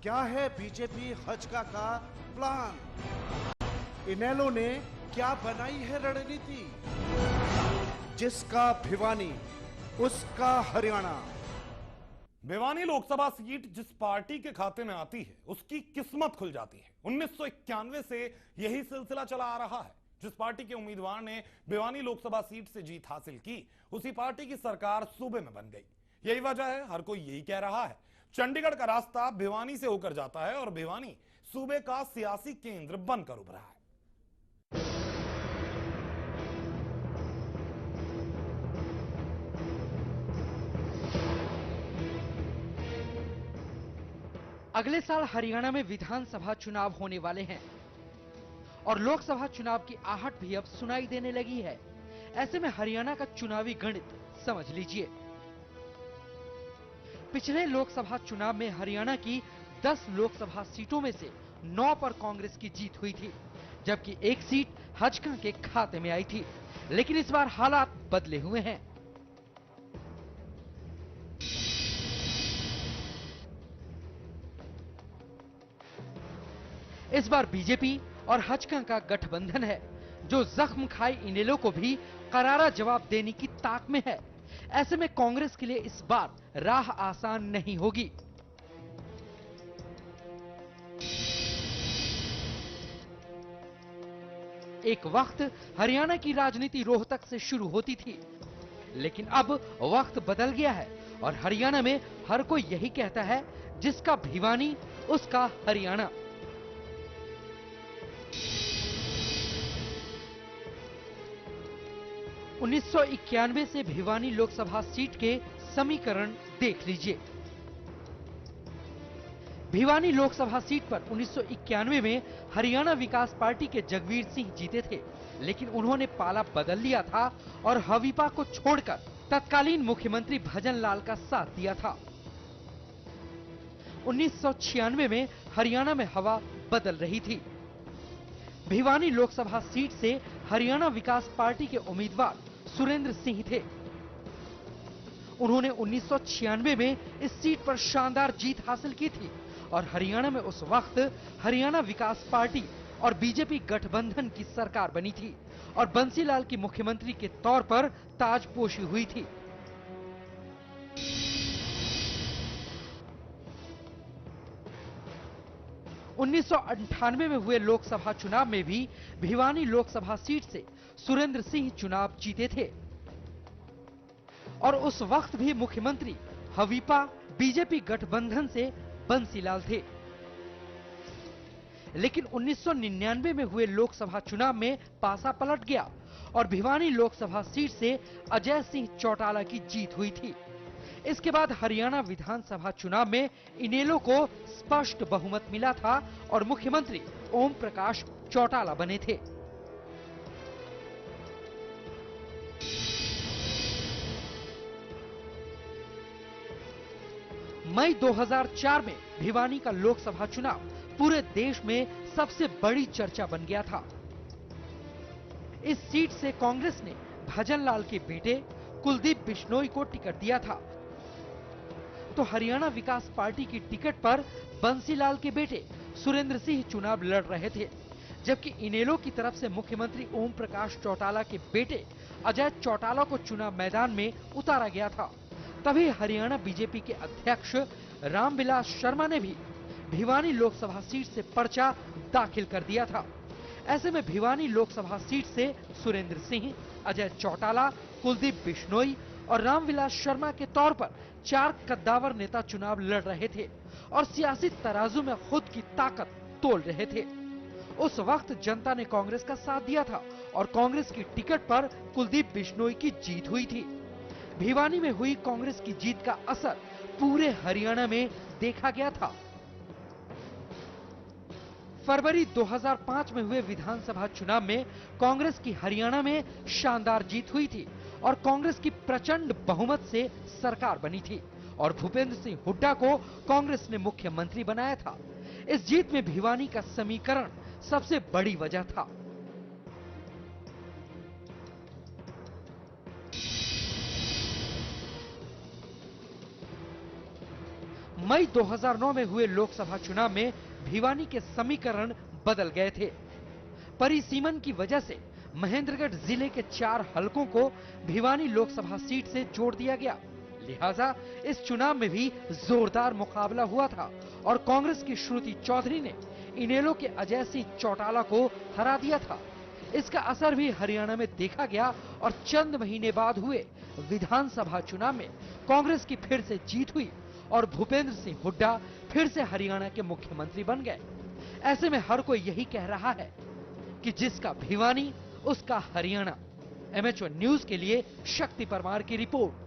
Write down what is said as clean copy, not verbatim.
क्या है बीजेपी हजका का प्लान? इनेलो ने क्या बनाई है रणनीति? जिसका भिवानी उसका हरियाणा। भिवानी लोकसभा सीट जिस पार्टी के खाते में आती है उसकी किस्मत खुल जाती है। 1991 से यही सिलसिला चला आ रहा है। जिस पार्टी के उम्मीदवार ने भिवानी लोकसभा सीट से जीत हासिल की, उसी पार्टी की सरकार सूबे में बन गई। यही वजह है, हर कोई यही कह रहा है। चंडीगढ़ का रास्ता भिवानी से होकर जाता है और भिवानी सूबे का सियासी केंद्र बनकर उभरा है। अगले साल हरियाणा में विधानसभा चुनाव होने वाले हैं और लोकसभा चुनाव की आहट भी अब सुनाई देने लगी है। ऐसे में हरियाणा का चुनावी गणित समझ लीजिए। पिछले लोकसभा चुनाव में हरियाणा की 10 लोकसभा सीटों में से 9 पर कांग्रेस की जीत हुई थी, जबकि एक सीट हजका के खाते में आई थी। लेकिन इस बार हालात बदले हुए हैं। इस बार बीजेपी और हजका का गठबंधन है, जो जख्म खाई इनेलो को भी करारा जवाब देने की ताक में है। ऐसे में कांग्रेस के लिए इस बार राह आसान नहीं होगी। एक वक्त हरियाणा की राजनीति रोहतक से शुरू होती थी, लेकिन अब वक्त बदल गया है और हरियाणा में हर कोई यही कहता है, जिसका भिवानी उसका हरियाणा। उन्नीस सौ 91 से भिवानी लोकसभा सीट के समीकरण देख लीजिए। भिवानी लोकसभा सीट पर 1991 में हरियाणा विकास पार्टी के जगवीर सिंह जीते थे, लेकिन उन्होंने पाला बदल लिया था और हवीपा को छोड़कर तत्कालीन मुख्यमंत्री भजन लाल का साथ दिया था। 1996 में हरियाणा में हवा बदल रही थी। भिवानी लोकसभा सीट से हरियाणा विकास पार्टी के उम्मीदवार सुरेंद्र सिंह थे। उन्होंने 1996 में इस सीट पर शानदार जीत हासिल की थी और हरियाणा में उस वक्त हरियाणा विकास पार्टी और बीजेपी गठबंधन की सरकार बनी थी और बंसीलाल की मुख्यमंत्री के तौर पर ताजपोशी हुई थी। उन्नीस सौ 98 में हुए लोकसभा चुनाव में भी भिवानी लोकसभा सीट से सुरेंद्र सिंह चुनाव जीते थे और उस वक्त भी मुख्यमंत्री हवीपा बीजेपी गठबंधन से बंसीलाल थे। लेकिन 1999 में हुए लोकसभा चुनाव में पासा पलट गया और भिवानी लोकसभा सीट से अजय सिंह चौटाला की जीत हुई थी। इसके बाद हरियाणा विधानसभा चुनाव में इनेलो को स्पष्ट बहुमत मिला था और मुख्यमंत्री ओम प्रकाश चौटाला बने थे। मई 2004 में भिवानी का लोकसभा चुनाव पूरे देश में सबसे बड़ी चर्चा बन गया था। इस सीट से कांग्रेस ने भजन लाल के बेटे कुलदीप बिश्नोई को टिकट दिया था, तो हरियाणा विकास पार्टी की टिकट पर बंसीलाल के बेटे सुरेंद्र सिंह चुनाव लड़ रहे थे, जबकि इनेलो की तरफ से मुख्यमंत्री ओम प्रकाश चौटाला के बेटे अजय चौटाला को चुनाव मैदान में उतारा गया था। तभी हरियाणा बीजेपी के अध्यक्ष रामविलास शर्मा ने भी भिवानी लोकसभा सीट से पर्चा दाखिल कर दिया था। ऐसे में भिवानी लोकसभा सीट से सुरेंद्र सिंह, अजय चौटाला, कुलदीप बिश्नोई और रामविलास शर्मा के तौर पर 4 कद्दावर नेता चुनाव लड़ रहे थे और सियासी तराजू में खुद की ताकत तोल रहे थे। उस वक्त जनता ने कांग्रेस का साथ दिया था और कांग्रेस की टिकट पर कुलदीप बिश्नोई की जीत हुई थी। भिवानी में हुई कांग्रेस की जीत का असर पूरे हरियाणा में देखा गया था। फरवरी 2005 में हुए विधानसभा चुनाव में कांग्रेस की हरियाणा में शानदार जीत हुई थी और कांग्रेस की प्रचंड बहुमत से सरकार बनी थी और भूपेंद्र सिंह हुड्डा को कांग्रेस ने मुख्यमंत्री बनाया था। इस जीत में भिवानी का समीकरण सबसे बड़ी वजह था। मई 2009 में हुए लोकसभा चुनाव में भिवानी के समीकरण बदल गए थे। परिसीमन की वजह से महेंद्रगढ़ जिले के 4 हलकों को भिवानी लोकसभा सीट से जोड़ दिया गया। लिहाजा इस चुनाव में भी जोरदार मुकाबला हुआ था और कांग्रेस की श्रुति चौधरी ने इनेलो के अजय सिंह चौटाला को हरा दिया था। इसका असर भी हरियाणा में देखा गया और चंद महीने बाद हुए विधानसभा चुनाव में कांग्रेस की फिर से जीत हुई और भूपेंद्र सिंह हुड्डा फिर से हरियाणा के मुख्यमंत्री बन गए। ऐसे में हर कोई यही कह रहा है कि जिसका भिवानी उसका हरियाणा। MHO न्यूज के लिए शक्ति परमार की रिपोर्ट।